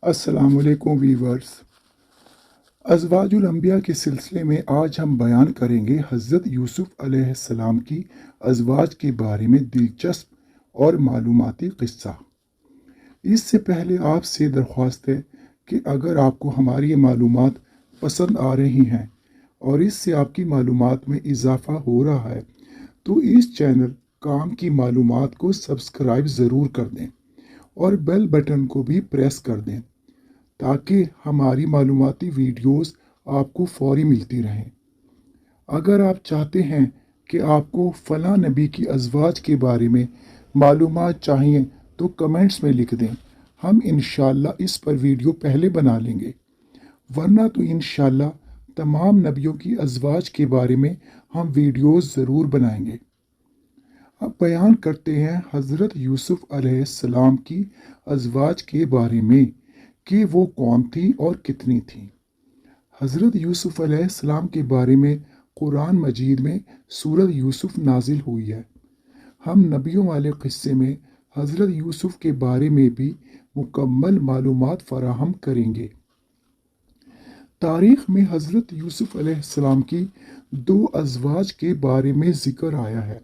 السلام علیکم ویورز۔ ازواج الانبیاء کے سلسلے میں آج ہم بیان کریں گے حضرت یوسف علیہ السلام کی ازواج کے بارے میں دلچسپ اور معلوماتی قصہ۔ اس سے پہلے آپ سے درخواست ہے کہ اگر آپ کو ہماری یہ معلومات پسند آ رہی ہیں اور اس سے آپ کی معلومات میں اضافہ ہو رہا ہے تو اس چینل کام کی معلومات کو سبسکرائب ضرور کر دیں اور بیل بٹن کو بھی پریس کر دیں تاکہ ہماری معلوماتی ویڈیوز آپ کو فوری ملتی رہیں۔ اگر آپ چاہتے ہیں کہ آپ کو فلاں نبی کی ازواج کے بارے میں معلومات چاہیے تو کمنٹس میں لکھ دیں، ہم انشاءاللہ اس پر ویڈیو پہلے بنا لیں گے، ورنہ تو انشاءاللہ تمام نبیوں کی ازواج کے بارے میں ہم ویڈیوز ضرور بنائیں گے۔ اب بیان کرتے ہیں حضرت یوسف علیہ السلام کی ازواج کے بارے میں کہ وہ کون تھیں اور کتنی تھیں۔ حضرت یوسف علیہ السلام کے بارے میں قرآن مجید میں سورۃ یوسف نازل ہوئی ہے۔ ہم نبیوں والے قصے میں حضرت یوسف کے بارے میں بھی مکمل معلومات فراہم کریں گے۔ تاریخ میں حضرت یوسف علیہ السلام کی 2 ازواج کے بارے میں ذکر آیا ہے۔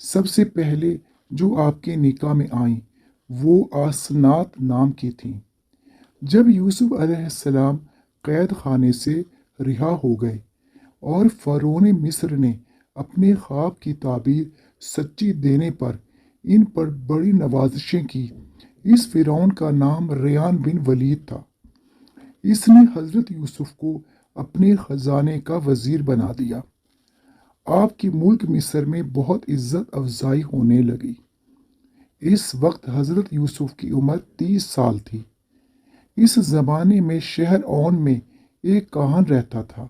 سب سے پہلے جو آپ کے نکاح میں آئیں وہ آسنات نام کی تھیں۔ جب یوسف علیہ السلام قید خانے سے رہا ہو گئے اور فرعون مصر نے اپنے خواب کی تعبیر سچی دینے پر ان پر بڑی نوازشیں کی، اس فرعون کا نام ریان بن ولید تھا۔ اس نے حضرت یوسف کو اپنے خزانے کا وزیر بنا دیا۔ آپ کی ملک مصر میں بہت عزت افزائی ہونے لگی۔ اس وقت حضرت یوسف کی عمر 30 سال تھی۔ اس زمانے میں شہر اون میں ایک کاہن رہتا تھا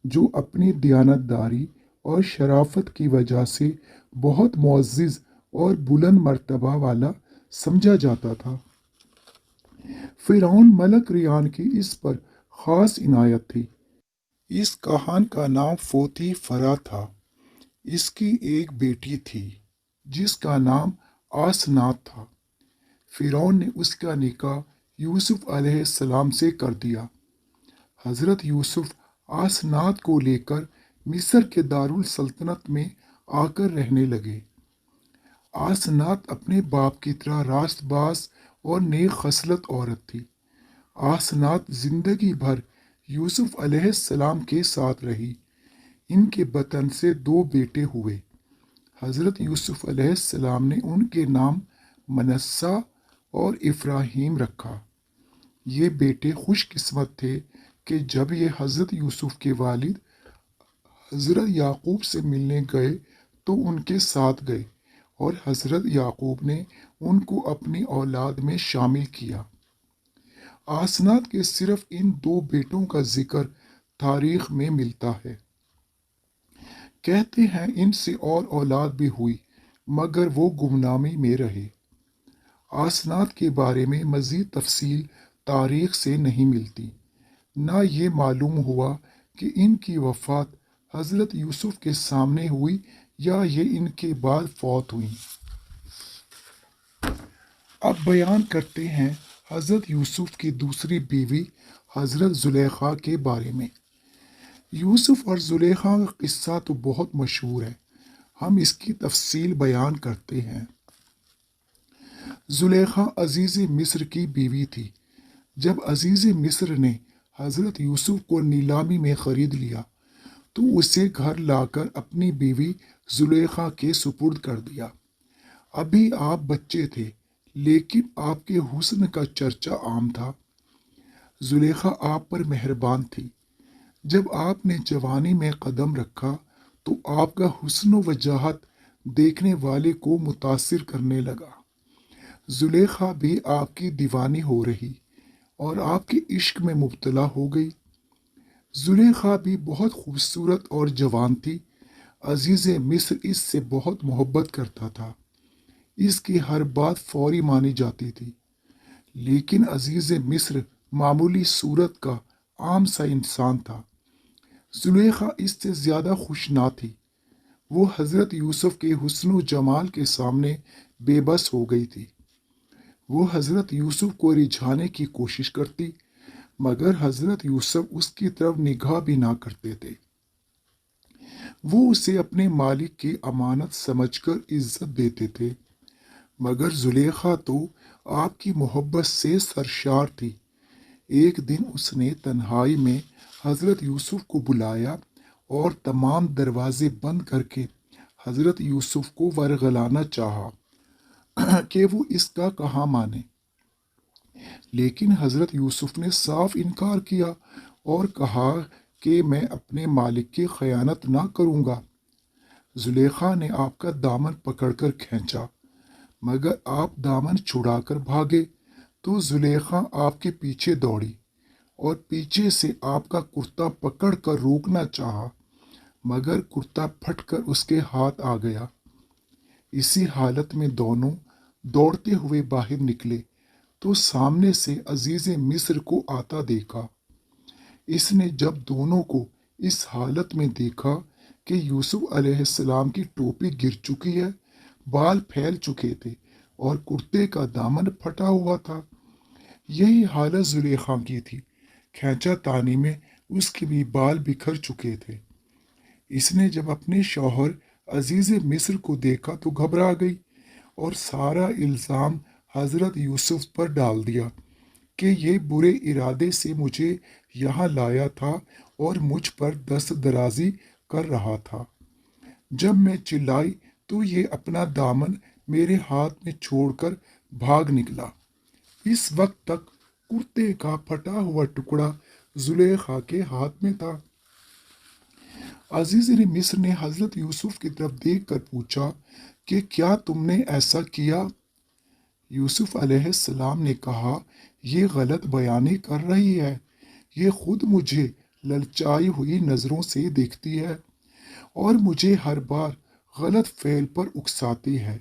جو اپنی دیانتداری اور شرافت کی وجہ سے بہت معزز اور بلند مرتبہ والا سمجھا جاتا تھا۔ فرعون ملک ریان کی اس پر خاص عنایت تھی۔ اس کاہن کا نام فوتی فرا تھا۔ اس کی ایک بیٹی تھی جس کا نام آسنات تھا۔ فرعون نے اس کا نکاح یوسف علیہ السلام سے کر دیا۔ حضرت یوسف آسنات کو لے کر مصر کے دارالسلطنت میں آ کر رہنے لگے۔ آسنات اپنے باپ کی طرح راست باز اور نیک خصلت عورت تھی۔ آسنات زندگی بھر یوسف علیہ السلام کے ساتھ رہی۔ ان کے بطن سے 2 بیٹے ہوئے۔ حضرت یوسف علیہ السلام نے ان کے نام منصہ اور افراہیم رکھا۔ یہ بیٹے خوش قسمت تھے کہ جب یہ حضرت یوسف کے والد حضرت یعقوب سے ملنے گئے تو ان کے ساتھ گئے اور حضرت یعقوب نے ان کو اپنی اولاد میں شامل کیا۔ آسنات کے صرف ان 2 بیٹوں کا ذکر تاریخ میں ملتا ہے۔ کہتے ہیں ان سے اور اولاد بھی ہوئی مگر وہ گمنامی میں رہے۔ آسنات کے بارے میں مزید تفصیل تاریخ سے نہیں ملتی، نہ یہ معلوم ہوا کہ ان کی وفات حضرت یوسف کے سامنے ہوئی یا یہ ان کے بعد فوت ہوئیں۔ اب بیان کرتے ہیں حضرت یوسف کی دوسری بیوی حضرت زلیخا کے بارے میں۔ یوسف اور زلیخا کا قصہ تو بہت مشہور ہے، ہم اس کی تفصیل بیان کرتے ہیں۔ زلیخا عزیز مصر کی بیوی تھی۔ جب عزیز مصر نے حضرت یوسف کو نیلامی میں خرید لیا تو اسے گھر لا کر اپنی بیوی زلیخا کے سپرد کر دیا۔ ابھی آپ بچے تھے لیکن آپ کے حسن کا چرچا عام تھا۔ زلیخا آپ پر مہربان تھی۔ جب آپ نے جوانی میں قدم رکھا تو آپ کا حسن و وجاہت دیکھنے والے کو متاثر کرنے لگا۔ زلیخا بھی آپ کی دیوانی ہو رہی اور آپ کے عشق میں مبتلا ہو گئی۔ زلیخا بھی بہت خوبصورت اور جوان تھی۔ عزیز مصر اس سے بہت محبت کرتا تھا۔ اس کی ہر بات فوری مانی جاتی تھی، لیکن عزیز مصر معمولی صورت کا عام سا انسان تھا۔ زلیخا اس سے زیادہ خوش نہ تھی۔ وہ حضرت یوسف کے حسن و جمال کے سامنے بے بس ہو گئی تھی۔ وہ حضرت یوسف کو رجھانے کی کوشش کرتی، مگر حضرت یوسف اس کی طرف نگاہ بھی نہ کرتے تھے۔ وہ اسے اپنے مالک کی امانت سمجھ کر عزت دیتے تھے، مگر زلیخا تو آپ کی محبت سے سرشار تھی۔ ایک دن اس نے تنہائی میں حضرت یوسف کو بلایا اور تمام دروازے بند کر کے حضرت یوسف کو ورغلانا چاہا کہ وہ اس کا کہاں مانے، لیکن حضرت یوسف نے صاف انکار کیا اور کہا کہ میں اپنے مالک کی خیانت نہ کروں گا۔ زلیخا نے آپ کا دامن پکڑ کر کھینچا، مگر آپ دامن چھڑا کر بھاگے تو زلیخا آپ کے پیچھے دوڑی اور پیچھے سے آپ کا کرتا پکڑ کر روکنا چاہا، مگر کرتا پھٹ کر اس کے ہاتھ آ گیا۔ اسی حالت میں دونوں دوڑتے ہوئے باہر نکلے تو سامنے سے عزیز مصر کو آتا دیکھا۔ اس نے جب دونوں کو اس حالت میں دیکھا کہ یوسف علیہ السلام کی ٹوپی گر چکی ہے، بال پھیل چکے تھے اور کرتے کا دامن پھٹا ہوا تھا، یہی حالت زلیخا کی تھی۔ کھینچا تانی میں اس کے بھی بال بکھر چکے تھے۔ اس نے جب اپنے شوہر عزیز مصر کو دیکھا تو گھبرا گئی اور سارا الزام حضرت یوسف پر ڈال دیا کہ یہ برے ارادے سے مجھے یہاں لایا تھا اور مجھ پر دست درازی کر رہا تھا۔ جب میں چلائی تو یہ اپنا دامن میرے ہاتھ میں چھوڑ کر بھاگ نکلا۔ اس وقت تک کرتے کا پھٹا ہوا ٹکڑا زلیخا کے ہاتھ میں تھا۔ عزیز مصر نے حضرت یوسف کی طرف دیکھ کر پوچھا کہ کیا تم نے ایسا کیا؟ یوسف علیہ السلام نے کہا، یہ غلط بیانی کر رہی ہے، یہ خود مجھے للچائی ہوئی نظروں سے دیکھتی ہے اور مجھے ہر بار غلط فعل پر اکساتی ہے۔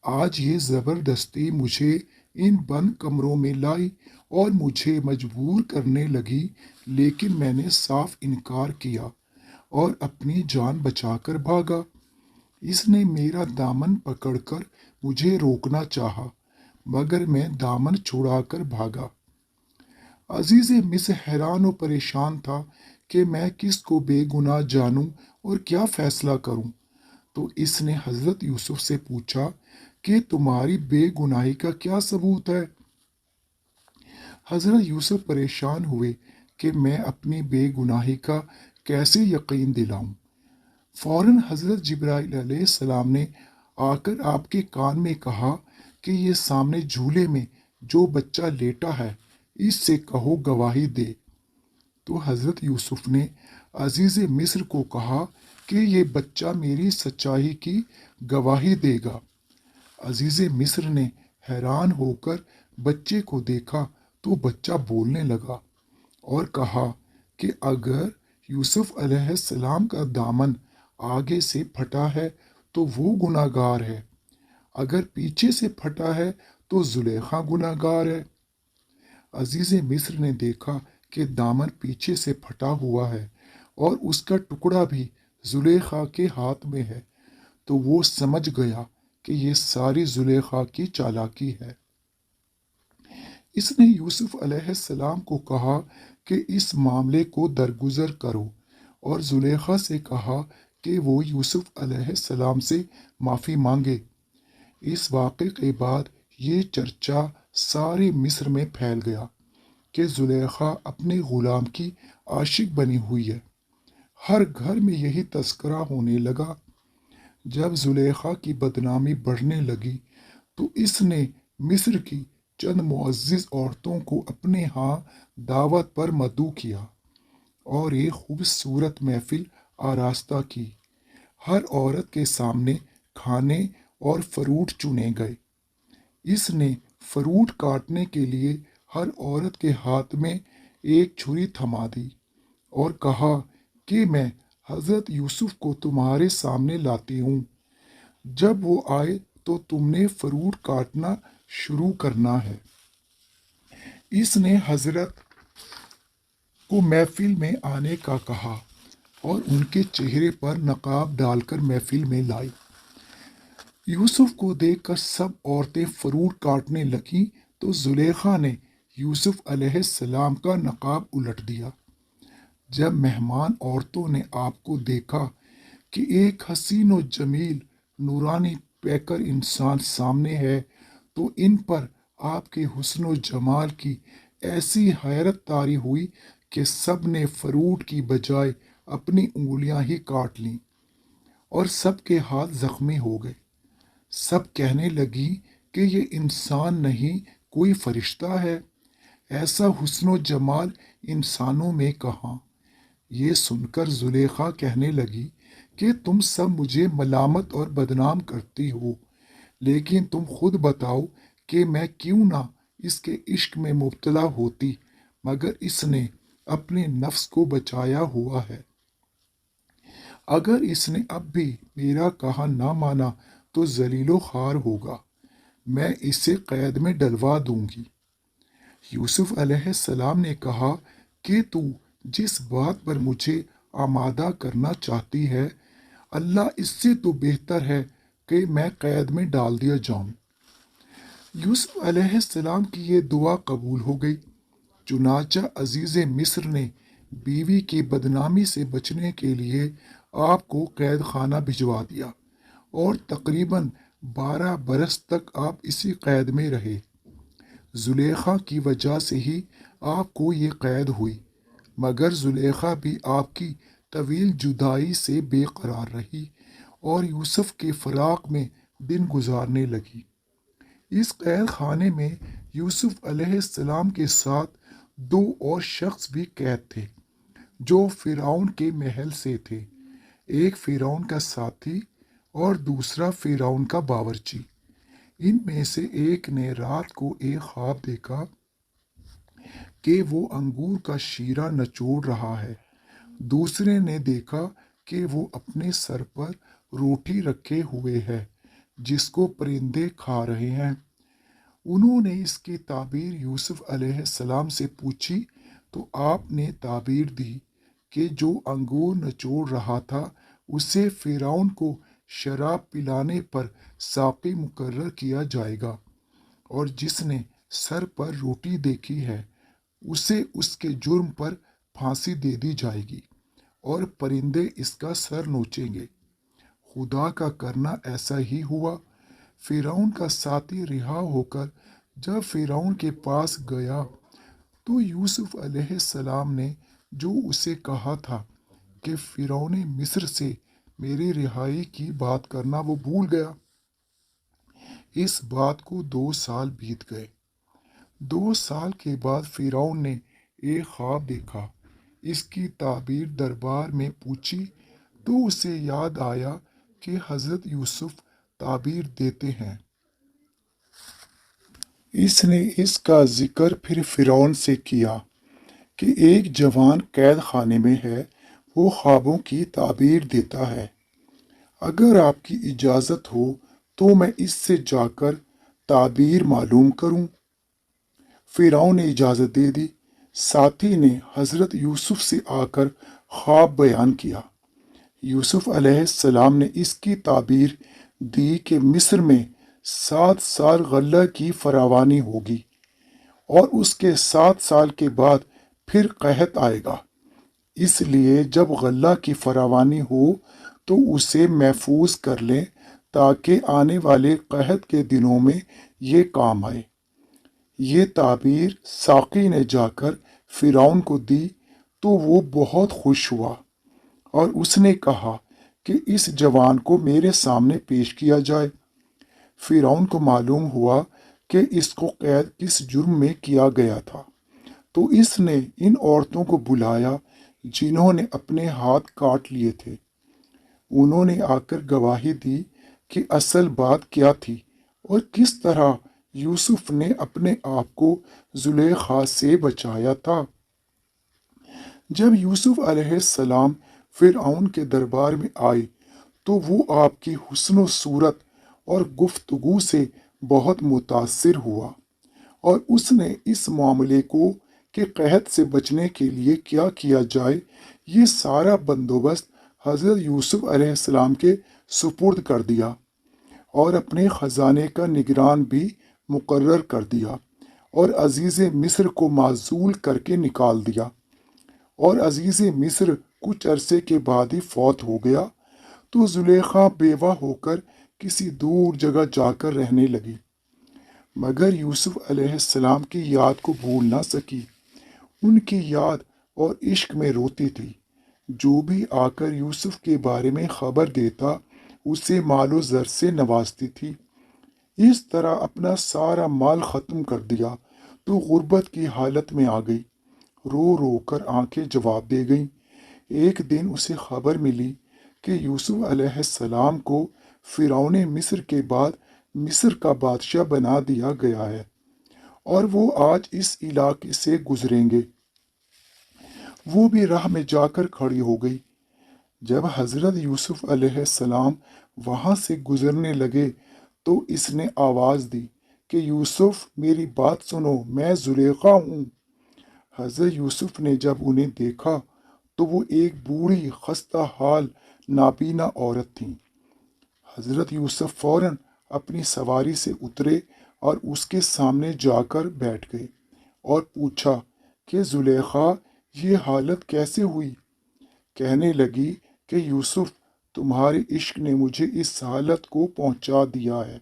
آج یہ زبردستی مجھے ان بند کمروں میں لائی اور مجھے مجبور کرنے لگی، لیکن میں نے صاف انکار کیا اور اپنی جان بچا کر بھاگا۔ اس نے میرا دامن پکڑ کر مجھے روکنا چاہا، مگر میں دامن چھڑا کر بھاگا۔ عزیز مصر حیران و پریشان تھا کہ میں کس کو بے گناہ جانوں اور کیا فیصلہ کروں، تو اس نے حضرت یوسف سے پوچھا کہ تمہاری بے گناہی کا کیا ثبوت ہے؟ حضرت یوسف پریشان ہوئے کہ میں اپنی بے گناہی کا کیسے یقین دلاؤں۔ فوراً حضرت جبرائیل علیہ السلام نے آ کر آپ کے کان میں کہا کہ یہ سامنے جھولے میں جو بچہ لیٹا ہے، اس سے کہو گواہی دے۔ تو حضرت یوسف نے عزیز مصر کو کہا کہ یہ بچہ میری سچائی کی گواہی دے گا۔ عزیز مصر نے حیران ہو کر بچے کو دیکھا تو بچہ بولنے لگا اور کہا کہ اگر یوسف علیہ السلام کا دامن آگے سے پھٹا ہے تو وہ گناہ گار ہے، اگر پیچھے سے پھٹا ہے تو زلیخا گناہ گار ہے۔ عزیز مصر نے دیکھا کہ دامن پیچھے سے پھٹا ہوا ہے اور اس کا ٹکڑا بھی زلیخا کے ہاتھ میں ہے، تو وہ سمجھ گیا کہ یہ ساری زلیخا کی چالاکی ہے۔ اس نے یوسف علیہ السلام کو کہا کہ اس معاملے کو درگزر کرو اور زلیخا سے کہا کہ وہ یوسف علیہ السلام سے معافی مانگے۔ اس واقعے کے بعد یہ چرچا سارے مصر میں پھیل گیا کہ زلیخا اپنے غلام کی عاشق بنی ہوئی ہے۔ ہر گھر میں یہی تذکرہ ہونے لگا۔ جب زلیخا کی بدنامی بڑھنے لگی تو اس نے مصر کی چند معزز عورتوں کو اپنے ہاں دعوت پر مدعو کیا اور ایک خوبصورت محفل آراستہ کی۔ ہر عورت کے سامنے کھانے اور فروٹ چنے گئے۔ اس نے فروٹ کاٹنے کے لیے ہر عورت کے ہاتھ میں ایک چھری تھما دی اور کہا کہ میں حضرت یوسف کو تمہارے سامنے لاتی ہوں، جب وہ آئے تو تم نے فروٹ کاٹنا شروع کرنا ہے۔ اس نے حضرت کو محفل میں آنے کا کہا اور ان کے چہرے پر نقاب ڈال کر محفل میں لائی۔ یوسف کو دیکھ کر سب عورتیں فروٹ کاٹنے لگیں تو زلیخا نے یوسف علیہ السلام کا نقاب الٹ دیا۔ جب مہمان عورتوں نے آپ کو دیکھا کہ ایک حسین و جمیل نورانی پیکر انسان سامنے ہے تو ان پر آپ کے حسن و جمال کی ایسی حیرت طاری ہوئی کہ سب نے فروٹ کی بجائے اپنی انگلیاں ہی کاٹ لیں اور سب کے ہاتھ زخمی ہو گئے۔ سب کہنے لگی کہ یہ انسان نہیں کوئی فرشتہ ہے، ایسا حسن و جمال انسانوں میں کہاں۔ یہ سن کر زلیخا کہنے لگی کہ تم سب مجھے ملامت اور بدنام کرتی ہو، لیکن تم خود بتاؤ کہ میں کیوں نہ اس کے عشق میں مبتلا ہوتی، مگر اس نے اپنے نفس کو بچایا ہوا ہے۔ اگر اس نے اب بھی میرا کہا نہ مانا تو ذلیل و خوار ہوگا، میں اسے قید میں ڈلوا دوں گی۔ یوسف علیہ السلام نے کہا کہ تو جس بات پر مجھے آمادہ کرنا چاہتی ہے، اللہ اس سے تو بہتر ہے کہ میں قید میں ڈال دیا جاؤں۔ یوسف علیہ السلام کی یہ دعا قبول ہو گئی۔ چنانچہ عزیز مصر نے بیوی کی بدنامی سے بچنے کے لیے آپ کو قید خانہ بھجوا دیا اور تقریباً 12 برس تک آپ اسی قید میں رہے۔ زلیخا کی وجہ سے ہی آپ کو یہ قید ہوئی، مگر زلیخا بھی آپ کی طویل جدائی سے بے قرار رہی اور یوسف کے فراق میں دن گزارنے لگی۔ اس قید خانے میں یوسف علیہ السلام کے ساتھ 2 اور شخص بھی قید تھے جو فرعون کے محل سے تھے، ایک فرعون کا ساتھی اور دوسرا فرعون کا باورچی۔ ان میں سے ایک نے رات کو ایک خواب دیکھا کہ وہ انگور کا شیرہ نچوڑ رہا ہے، دوسرے نے دیکھا کہ وہ اپنے سر پر روٹی رکھے ہوئے ہے جس کو پرندے کھا رہے ہیں۔ انہوں نے اس کی تعبیر یوسف علیہ السلام سے پوچھی تو آپ نے تعبیر دی کہ جو انگور نچوڑ رہا تھا اسے فرعون کو شراب پلانے پر ساقی مقرر کیا جائے گا، اور جس نے سر پر روٹی دیکھی ہے اسے اس کے جرم پر پھانسی دے دی جائے گی اور پرندے اس کا سر نوچیں گے۔ خدا کا کرنا ایسا ہی ہوا۔ فرعون کا ساتھی رہا ہو کر جب فرعون کے پاس گیا تو یوسف علیہ السلام نے جو اسے کہا تھا کہ فرعون مصر سے میری رہائی کی بات کرنا وہ بھول گیا۔ اس بات کو 2 سال بیت گئے۔ 2 سال کے بعد فرعون نے ایک خواب دیکھا، اس کی تعبیر دربار میں پوچھی تو اسے یاد آیا کہ حضرت یوسف تعبیر دیتے ہیں۔ اس نے اس کا ذکر پھر فرعون سے کیا کہ ایک جوان قید خانے میں ہے، وہ خوابوں کی تعبیر دیتا ہے، اگر آپ کی اجازت ہو تو میں اس سے جا کر تعبیر معلوم کروں۔ فرعون نے اجازت دے دی۔ ساتھی نے حضرت یوسف سے آ کر خواب بیان کیا۔ یوسف علیہ السلام نے اس کی تعبیر دی کہ مصر میں 7 سال غلہ کی فراوانی ہوگی اور اس کے 7 سال کے بعد پھر قحط آئے گا، اس لیے جب غلہ کی فراوانی ہو تو اسے محفوظ کر لیں تاکہ آنے والے قحط کے دنوں میں یہ کام آئے۔ یہ تعبیر ساقی نے جا کر فرعون کو دی تو وہ بہت خوش ہوا اور اس نے کہا کہ اس جوان کو میرے سامنے پیش کیا جائے۔ فرعون کو معلوم ہوا کہ اس کو قید کس جرم میں کیا گیا تھا، تو اس نے ان عورتوں کو بلایا جنہوں نے اپنے ہاتھ کاٹ لیے تھے۔ انہوں نے آ کر گواہی دی کہ اصل بات کیا تھی اور کس طرح یوسف نے اپنے آپ کو زلیخا سے بچایا تھا۔ جب یوسف علیہ السلام فرعون کے دربار میں آئے تو وہ آپ کی حسن و صورت اور گفتگو سے بہت متاثر ہوا، اور اس نے اس معاملے کو کہ قحط سے بچنے کے لیے کیا کیا جائے یہ سارا بندوبست حضرت یوسف علیہ السلام کے سپرد کر دیا، اور اپنے خزانے کا نگران بھی مقرر کر دیا، اور عزیز مصر کو معزول کر کے نکال دیا۔ اور عزیز مصر کچھ عرصے کے بعد ہی فوت ہو گیا، تو زلیخا بیوہ ہو کر کسی دور جگہ جا کر رہنے لگی، مگر یوسف علیہ السلام کی یاد کو بھول نہ سکی۔ ان کی یاد اور عشق میں روتی تھی۔ جو بھی آ کر یوسف کے بارے میں خبر دیتا، اسے مال و زر سے نوازتی تھی۔ اس طرح اپنا سارا مال ختم کر دیا تو غربت کی حالت میں آ گئی، رو رو کر آنکھیں جواب دے گئیں۔ ایک دن اسے خبر ملی کہ یوسف علیہ السلام کو فرعون مصر کے بعد مصر کا بادشاہ بنا دیا گیا ہے، اور وہ آج اس علاقے سے گزریں گے۔ وہ بھی راہ میں جا کر کھڑی ہو گئی۔ جب حضرت یوسف علیہ السلام وہاں سے گزرنے لگے تو اس نے آواز دی کہ یوسف میری بات سنو، میں زلیخا ہوں۔ حضرت یوسف نے جب انہیں دیکھا تو وہ ایک بوڑھی خستہ حال نابینا عورت تھیں۔ حضرت یوسف فوراً اپنی سواری سے اترے اور اس کے سامنے جا کر بیٹھ گئے اور پوچھا کہ زلیخا، یہ حالت کیسے ہوئی؟ کہنے لگی کہ یوسف، تمہارے عشق نے مجھے اس حالت کو پہنچا دیا ہے۔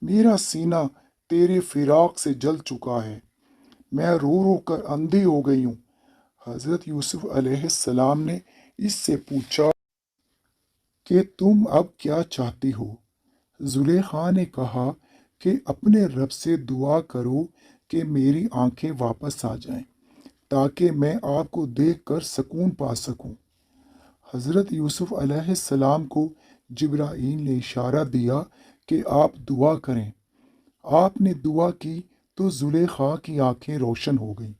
میرا سینہ تیرے فراق سے جل چکا ہے، میں رو رو کر اندھی ہو گئی ہوں۔ حضرت یوسف علیہ السلام نے اس سے پوچھا کہ تم اب کیا چاہتی ہو؟ زلیخا نے کہا کہ اپنے رب سے دعا کرو کہ میری آنکھیں واپس آ جائیں تاکہ میں آپ کو دیکھ کر سکون پا سکوں۔ حضرت یوسف علیہ السلام کو جبرائیل نے اشارہ دیا کہ آپ دعا کریں۔ آپ نے دعا کی تو زلیخا کی آنکھیں روشن ہو گئیں۔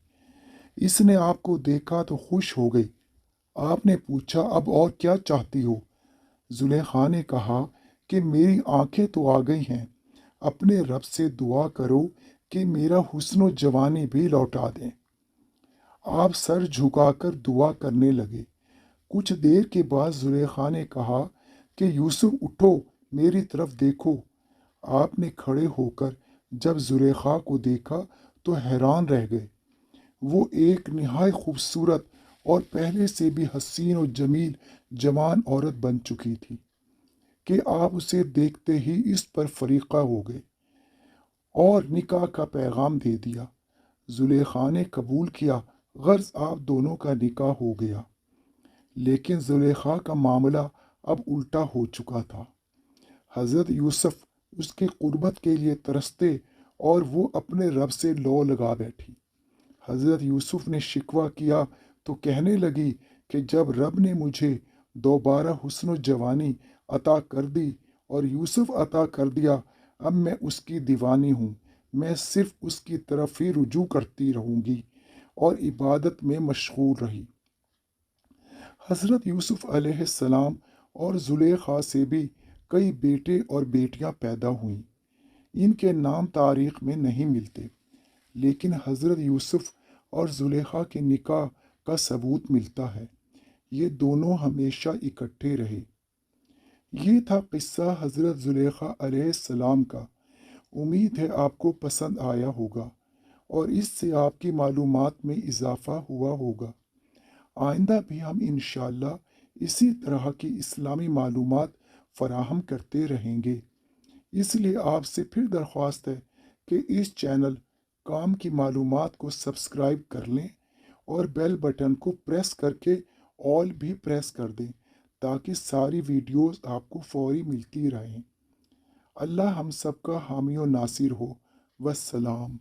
اس نے آپ کو دیکھا تو خوش ہو گئی۔ آپ نے پوچھا، اب اور کیا چاہتی ہو؟ زلیخا نے کہا کہ میری آنکھیں تو آ گئی ہیں، اپنے رب سے دعا کرو کہ میرا حسن و جوانی بھی لوٹا دیں۔ آپ سر جھکا کر دعا کرنے لگے۔ کچھ دیر کے بعد زلیخا نے کہا کہ یوسف اٹھو، میری طرف دیکھو۔ آپ نے کھڑے ہو کر جب زلیخا کو دیکھا تو حیران رہ گئے۔ وہ ایک نہایت خوبصورت اور پہلے سے بھی حسین و جمیل جوان عورت بن چکی تھی کہ آپ اسے دیکھتے ہی اس پر فریقہ ہو گئے اور نکاح کا پیغام دے دیا۔ زلیخا نے قبول کیا، غرض آپ دونوں کا نکاح ہو گیا۔ لیکن زلیخا کا معاملہ اب الٹا ہو چکا تھا۔ حضرت یوسف اس کے قربت کے لیے ترستے اور وہ اپنے رب سے لو لگا بیٹھی۔ حضرت یوسف نے شکوہ کیا تو کہنے لگی کہ جب رب نے مجھے دوبارہ حسن و جوانی عطا کر دی اور یوسف عطا کر دیا، اب میں اس کی دیوانی ہوں، میں صرف اس کی طرف ہی رجوع کرتی رہوں گی اور عبادت میں مشغول رہی۔ حضرت یوسف علیہ السلام اور زلیخا سے بھی کئی بیٹے اور بیٹیاں پیدا ہوئیں۔ ان کے نام تاریخ میں نہیں ملتے، لیکن حضرت یوسف اور زلیخا کے نکاح کا ثبوت ملتا ہے۔ یہ دونوں ہمیشہ اکٹھے رہے۔ یہ تھا قصہ حضرت زلیخا علیہ السلام کا۔ امید ہے آپ کو پسند آیا ہوگا اور اس سے آپ کی معلومات میں اضافہ ہوا ہوگا۔ آئندہ بھی ہم انشاءاللہ اسی طرح کی اسلامی معلومات فراہم کرتے رہیں گے۔ اس لیے آپ سے پھر درخواست ہے کہ اس چینل کام کی معلومات کو سبسکرائب کر لیں اور بیل بٹن کو پریس کر کے آل بھی پریس کر دیں تاکہ ساری ویڈیوز آپ کو فوری ملتی رہیں۔ اللہ ہم سب کا حامی و ناصر ہو۔ والسلام۔